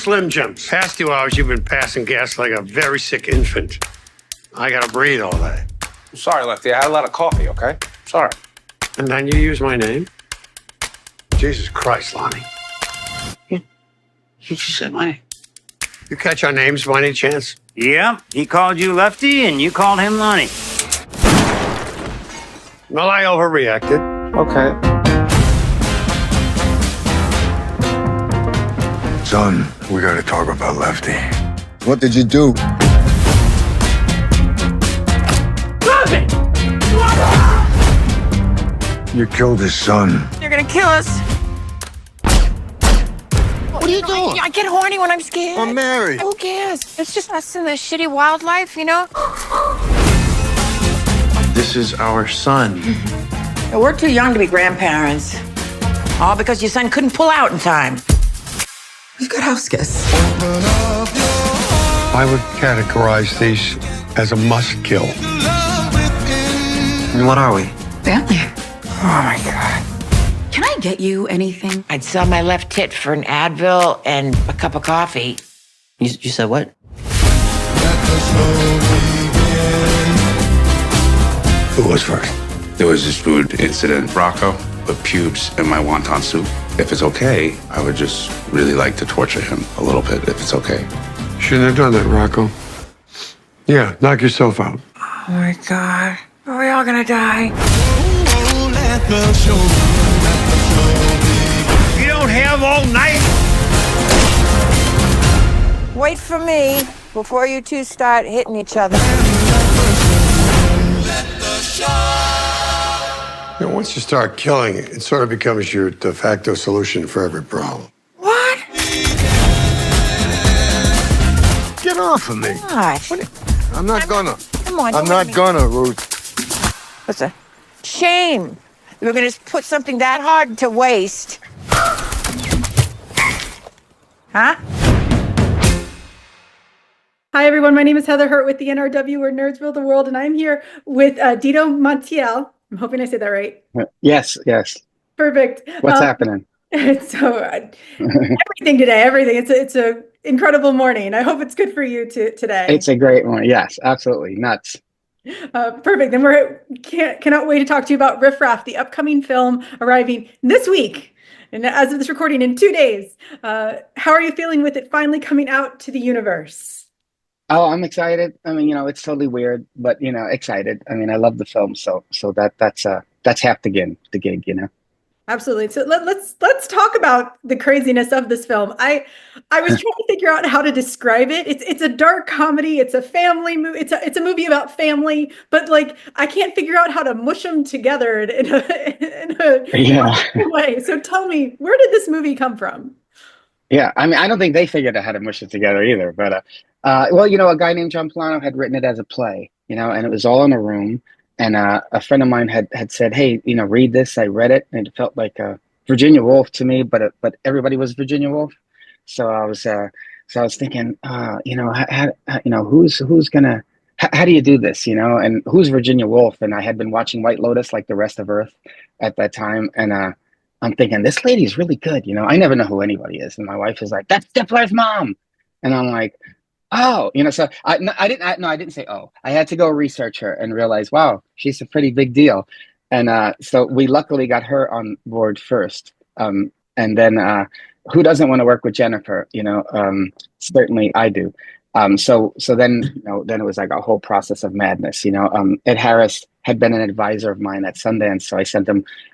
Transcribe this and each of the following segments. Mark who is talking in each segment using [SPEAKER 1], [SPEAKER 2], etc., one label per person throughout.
[SPEAKER 1] Slim Jims. Past 2 hours, you've been passing gas like a very sick infant. I gotta breathe all day.
[SPEAKER 2] I'm sorry, Lefty. I had a lot of coffee, okay? Sorry.
[SPEAKER 1] And then you use my name? Jesus Christ, Lonnie.
[SPEAKER 3] You just said my name.
[SPEAKER 1] You catch our names by any chance?
[SPEAKER 4] Yep, he called you Lefty and you called him Lonnie.
[SPEAKER 1] Well, I overreacted.
[SPEAKER 2] Okay.
[SPEAKER 5] Son, we gotta talk about Lefty. What did you do? You killed his son.
[SPEAKER 6] You're gonna kill us.
[SPEAKER 5] What are you doing?
[SPEAKER 6] I get horny when I'm scared.
[SPEAKER 5] I'm married.
[SPEAKER 6] Who cares? It's just us and the shitty wildlife, you know?
[SPEAKER 7] This is our son.
[SPEAKER 6] We're too young to be grandparents. All because your son couldn't pull out in time.
[SPEAKER 8] We've got house guests.
[SPEAKER 1] I would categorize these as a must kill.
[SPEAKER 7] And what are we?
[SPEAKER 8] Family.
[SPEAKER 6] Oh my God.
[SPEAKER 8] Can I get you anything?
[SPEAKER 6] I'd sell my left tit for an Advil and a cup of coffee.
[SPEAKER 7] You said what?
[SPEAKER 1] Who was first?
[SPEAKER 9] There was this food incident. Rocco put pubes in my wonton soup. If it's okay, I would just really like to torture him a little bit, if it's okay.
[SPEAKER 1] Shouldn't have done that, Rocco. Yeah, knock yourself out.
[SPEAKER 6] Oh my God. Are we all gonna die?
[SPEAKER 1] You don't have all night.
[SPEAKER 6] Wait for me before you two start hitting each other.
[SPEAKER 1] You know, once you start killing, it sort of becomes your de facto solution for every problem.
[SPEAKER 6] What?
[SPEAKER 5] Get off of me.
[SPEAKER 6] What?
[SPEAKER 5] I'm not gonna.
[SPEAKER 6] Come on.
[SPEAKER 5] I'm not gonna, Ruth.
[SPEAKER 6] It's a shame. You were gonna put something that hard to waste. Huh?
[SPEAKER 10] Hi, everyone. My name is Heather Hurt with the NRW, where nerds rule the world, and I'm here with Dito Montiel. I'm hoping I said that right.
[SPEAKER 3] Yes.
[SPEAKER 10] Perfect.
[SPEAKER 3] What's happening?
[SPEAKER 10] So everything today, everything. It's a incredible morning. I hope it's good for you today.
[SPEAKER 3] It's a great one. Yes, absolutely. Nuts.
[SPEAKER 10] Perfect. And cannot wait to talk to you about Riff Raff, the upcoming film arriving this week. And as of this recording, in 2 days. How are you feeling with it finally coming out to the universe?
[SPEAKER 3] Oh, I'm excited. I mean, it's totally weird, but excited. I mean, I love the film, so that's half the gig,
[SPEAKER 10] Absolutely. So let's talk about the craziness of this film. I was trying to figure out how to describe it. It's a dark comedy. It's a family movie. It's a movie about family, but I can't figure out how to mush them together in a way. So tell me, where did this movie come from?
[SPEAKER 3] Yeah, I mean, I don't think they figured out how to mush it together either. But well, a guy named John Pollono had written it as a play, and it was all in a room. And a friend of mine had said, "Hey, read this." I read it, and it felt like Virginia Woolf to me, but everybody was Virginia Woolf. So I was thinking, who's gonna, how do you do this, and who's Virginia Woolf? And I had been watching White Lotus like the rest of Earth at that time, and I'm thinking this lady's really good. I never know who anybody is, and my wife is like, "That's Stifler's mom," and I'm like, oh, so I didn't say, oh, I had to go research her and realize, wow, she's a pretty big deal. And so we luckily got her on board first. And then who doesn't want to work with Jennifer? Certainly I do. So then it was like a whole process of madness. Ed Harris had been an advisor of mine at Sundance. So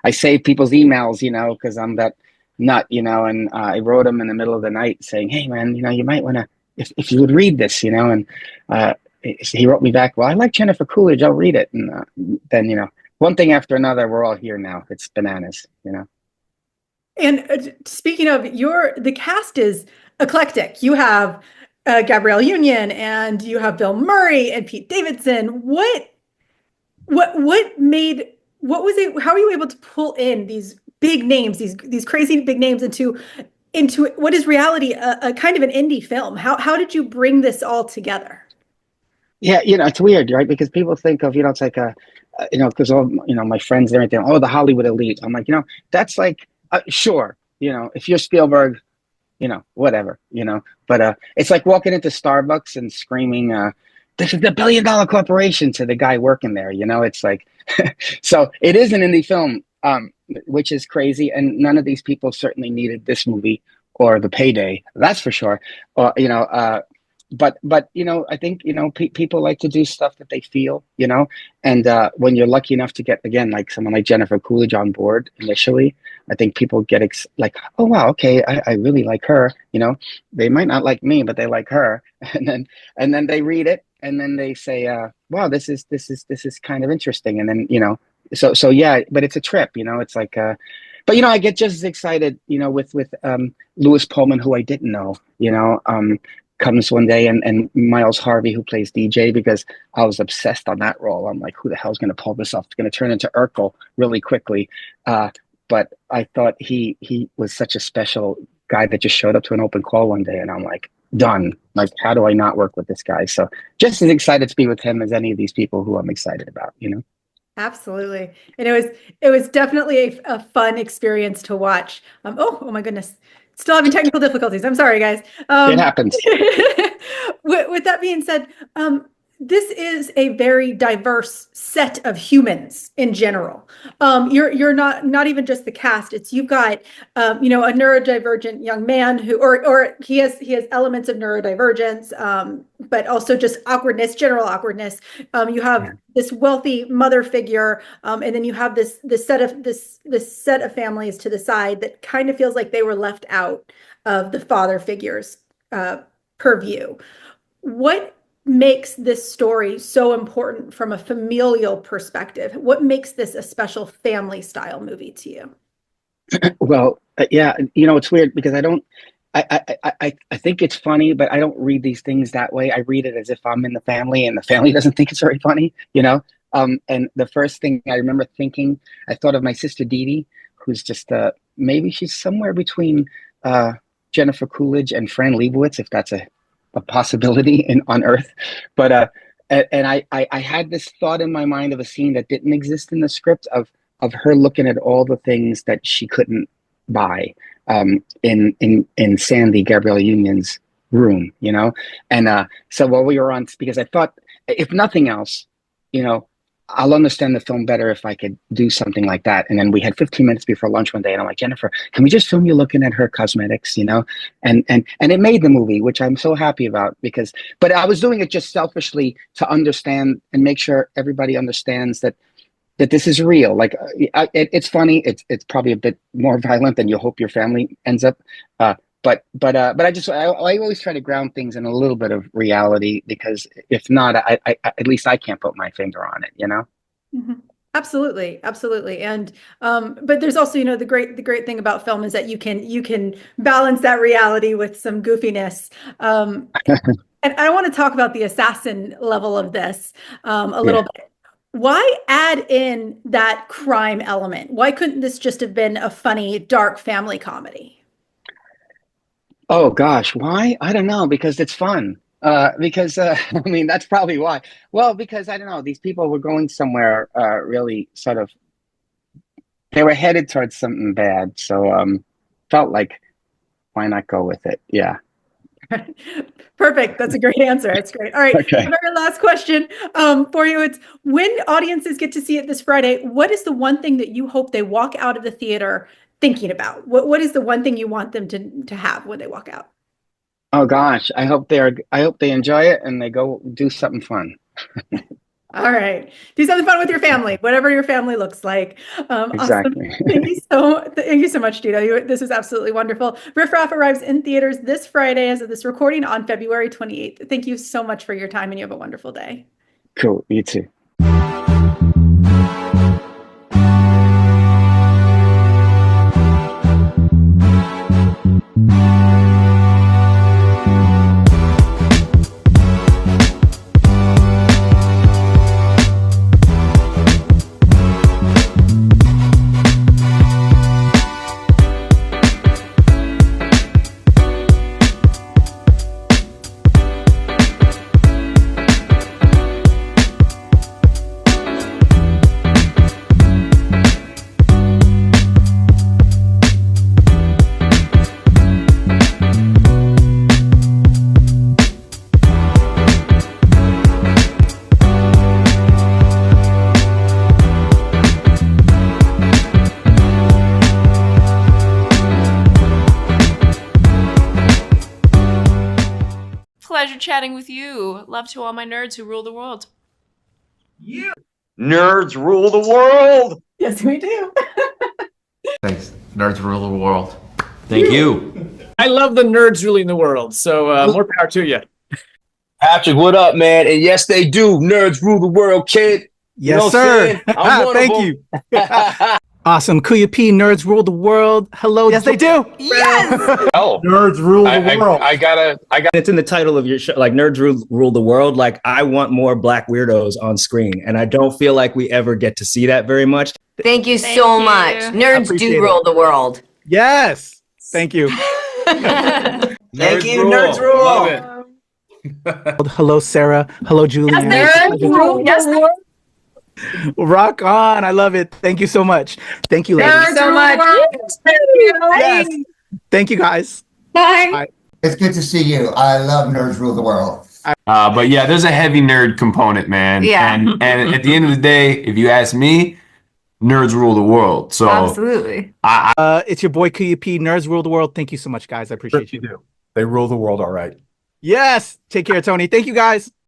[SPEAKER 3] I saved people's emails, because I'm that nut, and I wrote him in the middle of the night saying, hey man, you might want to, if you would read this, and he wrote me back, well, I like Jennifer Coolidge, I'll read it. And then, one thing after another, we're all here now. It's bananas,
[SPEAKER 10] And speaking of the cast is eclectic. You have Gabrielle Union and you have Bill Murray and Pete Davidson. What was it? How are you able to pull in these big names, these crazy big names into what is reality, a kind of an indie film? How did you bring this all together?
[SPEAKER 3] Yeah, it's weird, right? Because people think of, it's like because all, my friends and everything, oh, the Hollywood elite. I'm like, that's like, sure, if you're Spielberg, whatever, but it's like walking into Starbucks and screaming, this is the billion-dollar corporation to the guy working there. It's like, so it is an indie film, which is crazy. And none of these people certainly needed this movie or the payday. That's for sure. Or, but I think, people like to do stuff that they feel, and when you're lucky enough to get, again, like someone like Jennifer Coolidge on board initially, I think people get like, oh, wow, okay, I really like her. They might not like me, but they like her. And then they read it and then they say, wow, this is kind of interesting. And then, so yeah, but it's a trip, it's like, but, I get just as excited, with Louis Pullman, who I didn't know, comes one day, and Miles Harvey, who plays DJ, because I was obsessed on that role. I'm like, who the hell's going to pull this off? It's going to turn into Urkel really quickly. But I thought he was such a special guy that just showed up to an open call one day, and I'm like, done. Like, how do I not work with this guy? So just as excited to be with him as any of these people who I'm excited about,
[SPEAKER 10] Absolutely. And it was definitely a fun experience to watch. Oh my goodness. Still having technical difficulties. I'm sorry, guys.
[SPEAKER 3] It happens.
[SPEAKER 10] With that being said, this is a very diverse set of humans in general. You're not even just the cast. It's you've got a neurodivergent young man who or he has elements of neurodivergence, but also just awkwardness, general awkwardness. You have this wealthy mother figure, and then you have this set of families to the side that kind of feels like they were left out of the father figure's purview. What makes this story so important from a familial perspective? What makes this a special family style movie to you?
[SPEAKER 3] Well, yeah, it's weird because I think it's funny, but I don't read these things that way. I read it as if I'm in the family and the family doesn't think it's very funny, and the first thing I remember thinking, I thought of my sister Dee Dee, who's just maybe she's somewhere between Jennifer Coolidge and Fran Lebowitz, if that's a possibility on Earth. But and I had this thought in my mind of a scene that didn't exist in the script of her looking at all the things that she couldn't buy in Sandy, Gabrielle Union's room, and so while we were on, because I thought, if nothing else, I'll understand the film better if I could do something like that. And then we had 15 minutes before lunch one day, and I'm like, Jennifer, can we just film you looking at her cosmetics, and it made the movie, which I'm so happy about, but I was doing it just selfishly to understand and make sure everybody understands that this is real. Like, it's funny. It's probably a bit more violent than you hope your family ends up. But I always try to ground things in a little bit of reality, because if not, I at least I can't put my finger on it,
[SPEAKER 10] Mm-hmm. Absolutely. And but there's also, the great thing about film is that you can balance that reality with some goofiness. And I want to talk about the assassin level of this a little bit. Why add in that crime element? Why couldn't this just have been a funny, dark family comedy?
[SPEAKER 3] Oh gosh, why? I don't know, because it's fun. Because that's probably why. Well, because I don't know, these people were going somewhere really sort of, they were headed towards something bad. So felt like, why not go with it? Yeah.
[SPEAKER 10] Perfect. That's a great answer. That's great. All right.
[SPEAKER 3] Okay.
[SPEAKER 10] The very last question for you. It's, when audiences get to see it this Friday, what is the one thing that you hope they walk out of the theater thinking about? What is the one thing you want them to have when they walk out?
[SPEAKER 3] Oh gosh, I hope they enjoy it and they go do something fun.
[SPEAKER 10] All right. Do something fun with your family, whatever your family looks like.
[SPEAKER 3] Exactly.
[SPEAKER 10] Awesome. Thank you so much, Dino. This is absolutely wonderful. Riff Raff arrives in theaters this Friday as of this recording on February 28th. Thank you so much for your time, and you have a wonderful day.
[SPEAKER 3] Cool. You too.
[SPEAKER 11] chatting with you. Love to all my nerds who rule the world.
[SPEAKER 12] Nerds rule the world.
[SPEAKER 10] Yes, we do.
[SPEAKER 13] Thanks. Nerds rule the world. Thank you.
[SPEAKER 14] I love the nerds ruling the world. So more power to you.
[SPEAKER 12] Patrick, what up, man? And yes, they do. Nerds rule the world, kid.
[SPEAKER 15] Yes, sir. Thank you. Awesome. Kuya P, nerds rule the world. Hello.
[SPEAKER 16] Yes, they do.
[SPEAKER 15] Yes.
[SPEAKER 12] Oh,
[SPEAKER 16] nerds rule the world.
[SPEAKER 12] I got.
[SPEAKER 17] It's in the title of your show, like nerds rule the world. Like I want more black weirdos on screen, and I don't feel like we ever get to see that very much.
[SPEAKER 18] Thank you so much. Nerds do rule the world.
[SPEAKER 15] Yes. Thank you.
[SPEAKER 12] Thank you, nerds rule.
[SPEAKER 13] Love it.
[SPEAKER 15] Hello, Sarah. Hello, Julian.
[SPEAKER 10] Yes, nerds rule. Yes,
[SPEAKER 15] rock on. I love it. Thank you so much. Thank you, ladies.
[SPEAKER 10] nerds so much.
[SPEAKER 15] Yes. Thank you, guys.
[SPEAKER 10] Bye.
[SPEAKER 19] It's good to see you. I love Nerds Rule the World.
[SPEAKER 13] But yeah, there's a heavy nerd component, man.
[SPEAKER 18] Yeah.
[SPEAKER 13] And at the end of the day, if you ask me, nerds rule the world. So
[SPEAKER 18] absolutely.
[SPEAKER 15] It's your boy Kuya P. Nerds rule the world. Thank you so much, guys. I appreciate you.
[SPEAKER 16] They rule the world, all right.
[SPEAKER 15] Yes. Take care, Tony. Thank you, guys.